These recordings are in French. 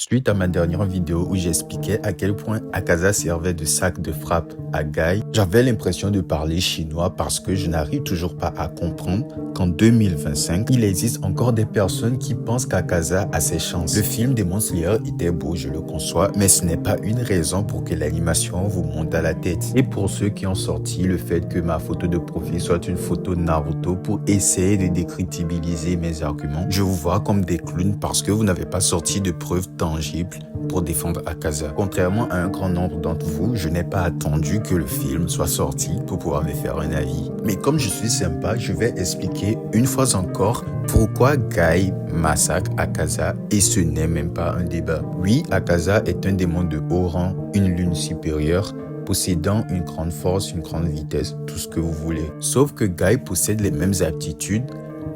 Suite à ma dernière vidéo où j'expliquais à quel point Akaza servait de sac de frappe à Guy, j'avais l'impression de parler chinois parce que je n'arrive toujours pas à comprendre qu'en 2025, il existe encore des personnes qui pensent qu'Akaza a ses chances. Le film Demon Slayer était beau, je le conçois, mais ce n'est pas une raison pour que l'animation vous monte à la tête. Et pour ceux qui ont sorti le fait que ma photo de profil soit une photo Naruto pour essayer de décrédibiliser mes arguments, je vous vois comme des clowns parce que vous n'avez pas sorti de preuves tangible pour défendre Akaza. Contrairement à un grand nombre d'entre vous, je n'ai pas attendu que le film soit sorti pour pouvoir me faire un avis. Mais comme je suis sympa, je vais expliquer une fois encore pourquoi Guy massacre Akaza et ce n'est même pas un débat. Oui, Akaza est un démon de haut rang, une lune supérieure, possédant une grande force, une grande vitesse, tout ce que vous voulez. Sauf que Guy possède les mêmes aptitudes,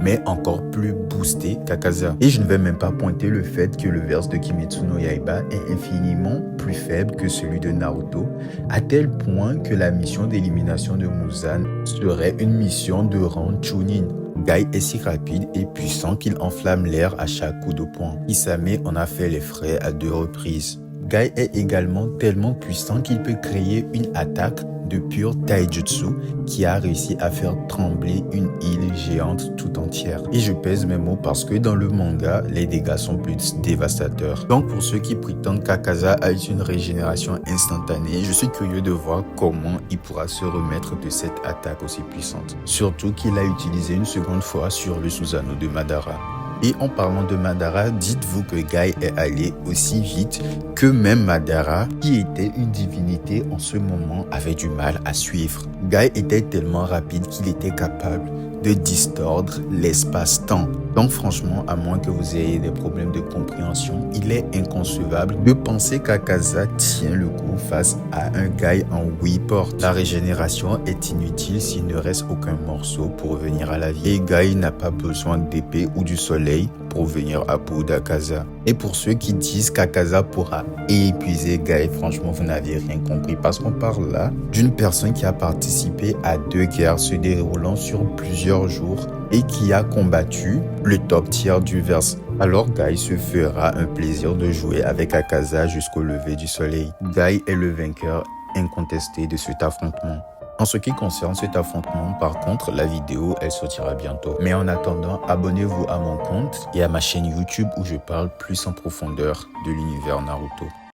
mais encore plus boosté qu'Akaza. Et je ne vais même pas pointer le fait que le verse de Kimetsu no Yaiba est infiniment plus faible que celui de Naruto, à tel point que la mission d'élimination de Muzan serait une mission de rang Chunin. Guy est si rapide et puissant qu'il enflamme l'air à chaque coup de poing. Isame en a fait les frais à 2 reprises. Guy est également tellement puissant qu'il peut créer une attaque de pur taijutsu qui a réussi à faire trembler une île géante tout entière. Et je pèse mes mots parce que dans le manga, les dégâts sont plus dévastateurs. Donc pour ceux qui prétendent qu'Akaza a une régénération instantanée, je suis curieux de voir comment il pourra se remettre de cette attaque aussi puissante. Surtout qu'il a utilisé une seconde fois sur le Susanoo de Madara. Et en parlant de Madara, dites-vous que Guy est allé aussi vite que même Madara, qui était une divinité en ce moment, avait du mal à suivre. Guy était tellement rapide qu'il était capable de distordre l'espace-temps. Donc franchement, à moins que vous ayez des problèmes de compréhension, il est inconcevable de penser qu'Akaza tient le coup face à un Guy en Weeport. La régénération est inutile s'il ne reste aucun morceau pour revenir à la vie. Et Guy n'a pas besoin d'épée ou du soleil pour venir à bout d'Akaza. Et pour ceux qui disent qu'Akaza pourra épuiser Guy, franchement, vous n'avez rien compris parce qu'on parle là d'une personne qui a participé à 2 guerres se déroulant sur plusieurs jours et qui a combattu le top tier du verse. Alors Guy se fera un plaisir de jouer avec Akaza jusqu'au lever du soleil. Guy est le vainqueur incontesté de cet affrontement. En ce qui concerne cet affrontement, par contre, la vidéo, elle sortira bientôt. Mais en attendant, abonnez-vous à mon compte et à ma chaîne YouTube où je parle plus en profondeur de l'univers Naruto.